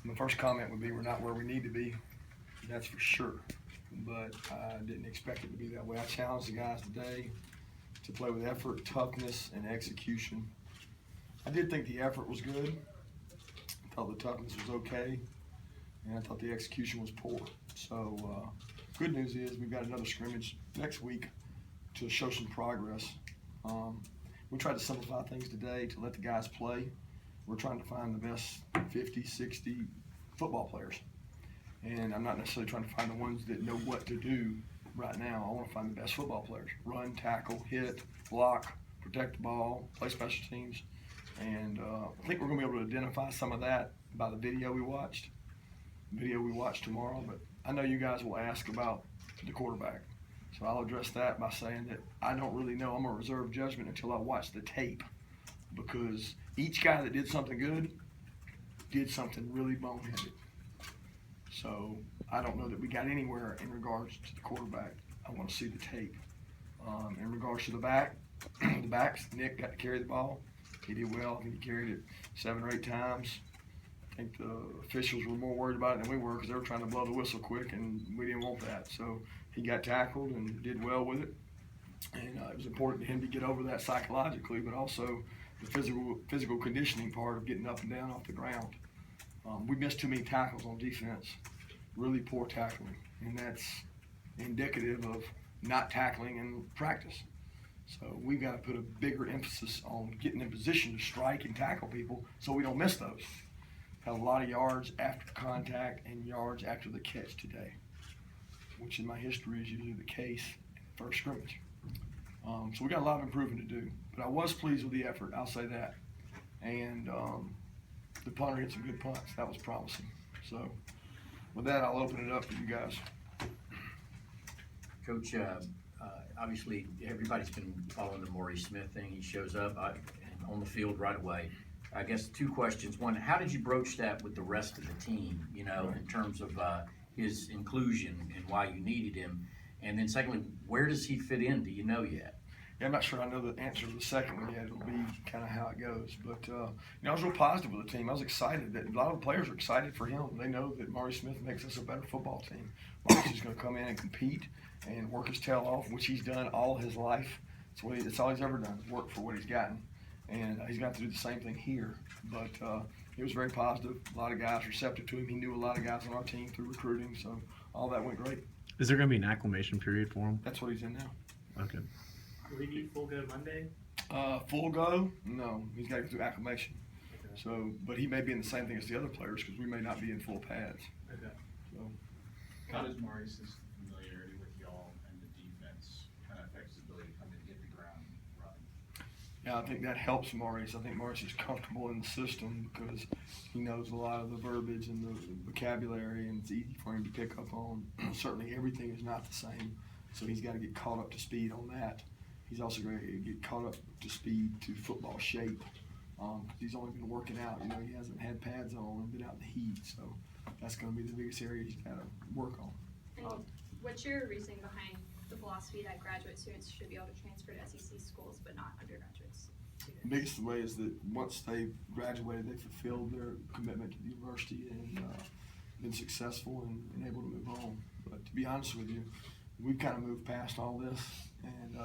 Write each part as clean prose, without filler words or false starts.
My first comment would be we're not where we need to be. That's for sure. But I didn't expect it to be that way. I challenged the guys today to play with effort, toughness, and execution. I did think the effort was good. I thought the toughness was okay. And I thought the execution was poor. So good news is we've got another scrimmage next week to show some progress. We tried to simplify things today to let the guys play. We're trying to find the best 50, 60 football players. And I'm not necessarily trying to find the ones that know what to do right now. I want to find the best football players. Run, tackle, hit, block, protect the ball, play special teams. And I think we're going to be able to identify some of that by the video we watched tomorrow. But I know you guys will ask about the quarterback. So I'll address that by saying that I don't really know. I'm going to reserve judgment until I watch the tape, because each guy that did something good did something really boneheaded. So I don't know that we got anywhere in regards to the quarterback. I want to see the tape. In regards to the backs, Nick got to carry the ball. He did well. I think he carried it 7 or 8 times. I think the officials were more worried about it than we were, because they were trying to blow the whistle quick, and we didn't want that. So he got tackled and did well with it. And it was important to him to get over that psychologically, but also the physical conditioning part of getting up and down off the ground. We missed too many tackles on defense, really poor tackling, and that's indicative of not tackling in practice. So we've got to put a bigger emphasis on getting in position to strike and tackle people so we don't miss those. Had a lot of yards after contact and yards after the catch today, which in my history is usually the case in the first scrimmage. So we got a lot of improvement to do, but I was pleased with the effort, I'll say that. And the punter hit some good punts. That was promising. So with that, I'll open it up for you guys. Coach, obviously everybody's been following the Maurice Smith thing. He shows up on the field right away. I guess 2 questions. One, how did you broach that with the rest of the team, in terms of his inclusion and why you needed him? And then secondly, where does he fit in? Do you know yet? Yeah, I'm not sure I know the answer to the second one yet. It'll be kind of how it goes. But, I was real positive with the team. I was excited that a lot of the players are excited for him. They know that Maurice Smith makes us a better football team. Maurice is going to come in and compete and work his tail off, which he's done all his life. It's all he's ever done, work for what he's gotten. And he's got to do the same thing here. But he was very positive. A lot of guys receptive to him. He knew a lot of guys on our team through recruiting, so all that went great. Is there going to be an acclimation period for him? That's what he's in now. Okay. Will he be full go Monday? Full go? No, he's got to go through acclimation. Okay. So, but he may be in the same thing as the other players, because we may not be in full pads. Okay. So, How does Maurice's familiarity with y'all and the defense kind of affect his ability to come in and hit the ground and run? yeah, I think that helps Maurice. I think Maurice is comfortable in the system because he knows a lot of the verbiage and the vocabulary, and it's easy for him to pick up on. Certainly everything is not the same, so he's got to get caught up to speed on that. He's also going to get caught up to speed to football shape. He's only been working out. He hasn't had pads on and been out in the heat, so that's going to be the biggest area he's got to work on. And what's your reasoning behind the philosophy that graduate students should be able to transfer to SEC schools but not undergraduate students? The biggest way is that once they graduated, they fulfilled their commitment to the university and been successful and able to move on. But to be honest with you, we've kind of moved past all this, and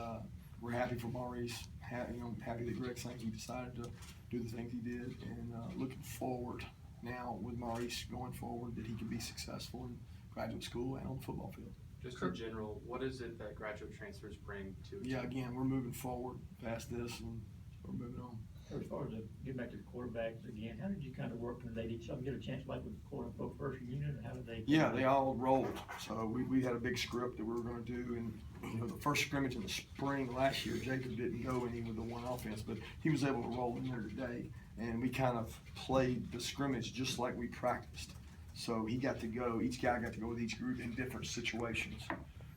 we're happy for Maurice. Happy that Greg Sankey decided to do the things he did, and looking forward now with Maurice going forward that he can be successful in graduate school and on the football field. Just in general, what is it that graduate transfers bring to a Yeah, team? again, we're moving forward past this, and we're moving on. As far as getting back to the quarterbacks again, how did you kind of work when they did some get a chance like with the quote unquote first unit, or how did they? Yeah, they all rolled. So we had a big script that we were going to do, and the first scrimmage in the spring last year, Jacob didn't go any with the one offense, but he was able to roll in there today, and we kind of played the scrimmage just like we practiced. So he got to go. Each guy got to go with each group in different situations.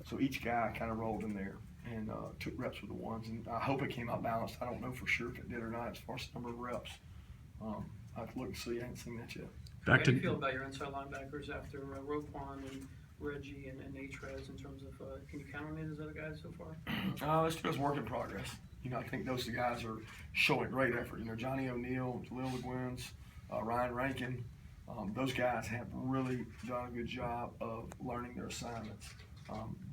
So each guy kind of rolled in there and took reps with the ones, and I hope it came out balanced. I don't know for sure if it did or not as far as the number of reps. I have to look and see. I haven't seen that yet. How do you feel about your inside linebackers after Roquan and Reggie and Natrez in terms of, can you count on any of those other guys so far? It's just work in progress. I think those two guys are showing great effort. Johnny O'Neal, Jaleel LeGuins, Ryan Rankin, Those guys have really done a good job of learning their assignments.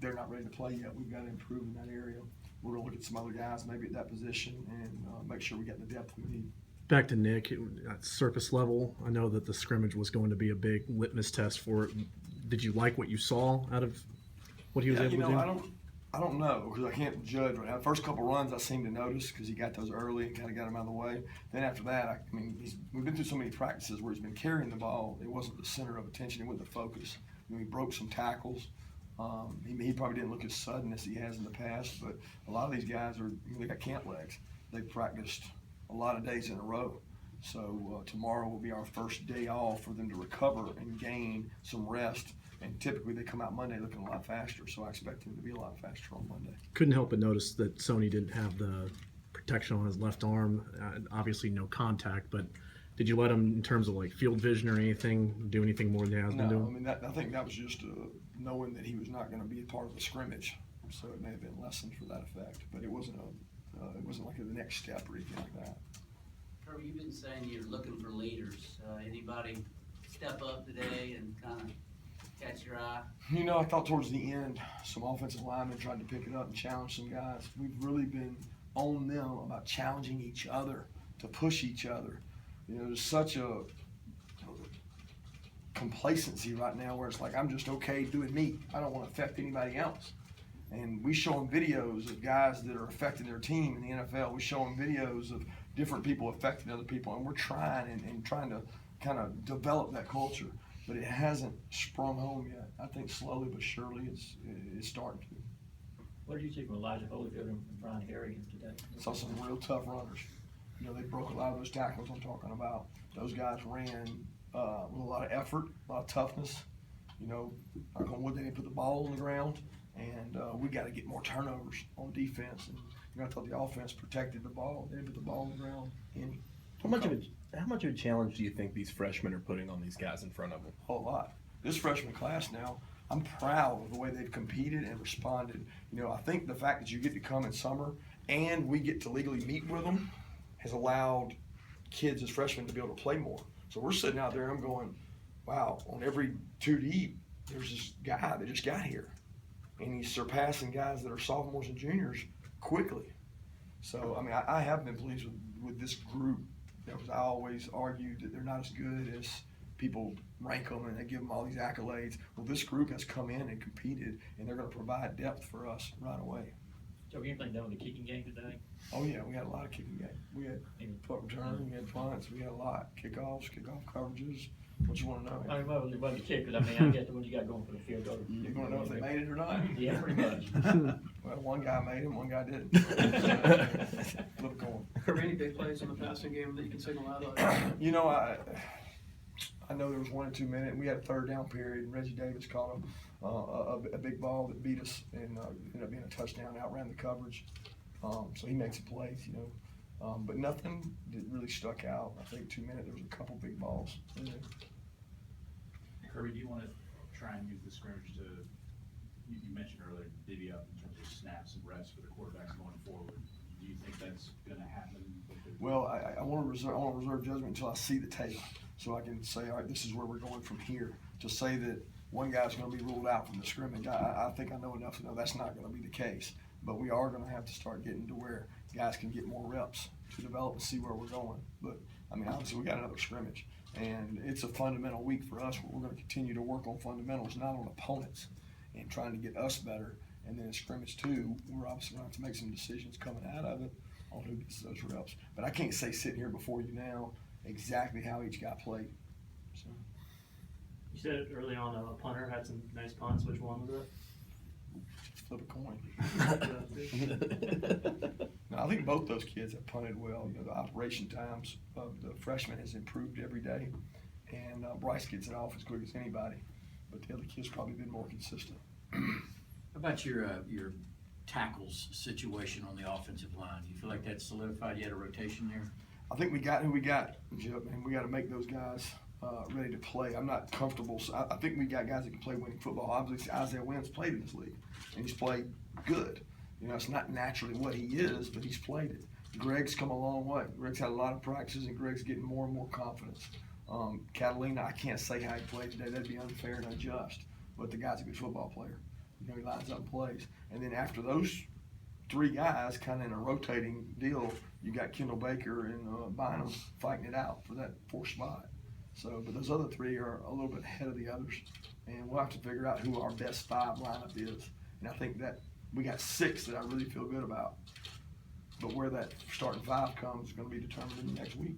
They're not ready to play yet. We've got to improve in that area. We're going to look at some other guys maybe at that position and make sure we get the depth we need. Back to Nick, at surface level, I know that the scrimmage was going to be a big litmus test for it. Did you like what you saw out of what he was able to do? I don't know because I can't judge right now. The first couple runs I seemed to notice because he got those early and kind of got him out of the way. Then after that, we've been through so many practices where he's been carrying the ball. It wasn't the center of attention. It wasn't the focus. He broke some tackles. He probably didn't look as sudden as he has in the past, but a lot of these guys they got camp legs. They've practiced a lot of days in a row. So tomorrow will be our first day off for them to recover and gain some rest. And typically they come out Monday looking a lot faster, so I expect them to be a lot faster on Monday. Couldn't help but notice that Sony didn't have the protection on his left arm. Obviously no contact, but did you let him, in terms of like field vision or anything, do anything more than he has been doing? No, I think that was just knowing that he was not going to be a part of the scrimmage, so it may have been lessened for that effect. But it wasn't like the next step or anything like that. Kirby, you've been saying you're looking for leaders. Anybody step up today and kind of catch your eye? I thought towards the end, some offensive linemen tried to pick it up and challenge some guys. We've really been on them about challenging each other, to push each other. There's such a complacency right now where it's like, I'm just okay doing me. I don't want to affect anybody else. And we show them videos of guys that are affecting their team in the NFL. We show them videos of different people affecting other people, and we're trying and trying to kind of develop that culture. But it hasn't sprung home yet. I think slowly but surely it's starting to. What did you see from Elijah Holyfield and Brian Harrigan today? Saw some real tough runners. They broke a lot of those tackles I'm talking about. Those guys ran with a lot of effort, a lot of toughness. Knock on wood, they didn't put the ball on the ground, and we got to get more turnovers on defense. And I thought the offense protected the ball. They didn't put the ball on the ground any. How much of a challenge do you think these freshmen are putting on these guys in front of them? A whole lot. This freshman class now, I'm proud of the way they've competed and responded. I think the fact that you get to come in summer and we get to legally meet with them has allowed kids as freshmen to be able to play more. So we're sitting out there and I'm going, wow, on every 2D, there's this guy that just got here. And he's surpassing guys that are sophomores and juniors quickly. So, I have been pleased with this group. Because I always argued that they're not as good as people rank them and they give them all these accolades. Well, this group has come in and competed, and they're going to provide depth for us right away. So anything done with the kicking game today? Oh yeah, we had a lot of kicking game. We had punt return, we had punts, we had a lot. Kickoffs, kickoff coverages. What you want to know? Well, it wasn't the kickers. I guess what you got going for the field goal. You want to know if they made it or not? Yeah, pretty much. Well, one guy made him, one guy didn't. Flip a coin. Kirby, any big plays in the passing game that you can signal out of? I know there was 1 or 2 minutes. We had a third down period, and Reggie Davis caught a big ball that beat us and ended up being a touchdown, outran the coverage. So he made some plays, but nothing that really stuck out. I think 2 minutes, there was a couple big balls in there. Kirby, do you want to try and use the scrimmage to, you mentioned earlier, divvy up in terms of snaps and reps for the quarterbacks going forward. Do you think that's going to happen? Well, I want to reserve judgment until I see the tape, so I can say, all right, this is where we're going from here. To say that one guy's going to be ruled out from the scrimmage, I think I know enough to know that's not going to be the case. But we are going to have to start getting to where guys can get more reps to develop and see where we're going. But, obviously we got another scrimmage, and it's a fundamental week for us where we're going to continue to work on fundamentals, not on opponents, and trying to get us better. And then in scrimmage 2, we're obviously going to have to make some decisions coming out of it on who gets those reps. But I can't say sitting here before you now exactly how each guy played. So. You said it early on, a punter had some nice punts. Which one was it? Just flip a coin. No, I think both those kids have punted well. The operation times of the freshmen has improved every day, and Bryce gets it off as quick as anybody. But the other kids probably been more consistent. How about your tackles situation on the offensive line? Do you feel like that's solidified? You had a rotation there? I think we got who we got, Chip, and we got to make those guys ready to play. I'm not comfortable. So I think we got guys that can play winning football. Obviously, Isaiah Wynn's played in this league, and he's played good. It's not naturally what he is, but he's played it. Greg's come a long way. Greg's had a lot of practices, and Greg's getting more and more confidence. Catalina, I can't say how he played today. That'd be unfair and unjust. But the guy's a good football player. You know, he lines up and plays. And then after those three guys, kind of in a rotating deal, you got Kendall Baker and Bynum fighting it out for that fourth spot. So, but those other three are a little bit ahead of the others. And we'll have to figure out who our best five lineup is. And I think that we got six that I really feel good about. But where that starting five comes is going to be determined in the next week.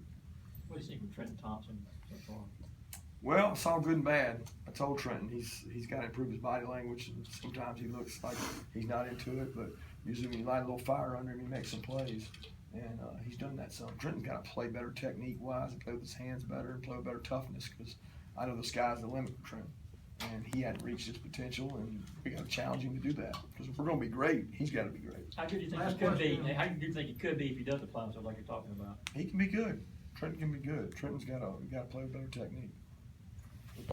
What do you think of Trenton Thompson so far? Well, it's all good and bad. I told Trenton he's got to improve his body language. And sometimes he looks like he's not into it, but usually when you light a little fire under him, he makes some plays. And he's done that some. Trenton's got to play better technique-wise and play with his hands better and play with better toughness because I know the sky's the limit for Trenton. And he hadn't reached his potential, and we got to challenge him to do that. Because if we're going to be great, he's got to be great. How good do you think he could be? How good do you think he could be if he does apply himself like you're talking about? He can be good. Trenton can be good. Trenton's got to play with better technique.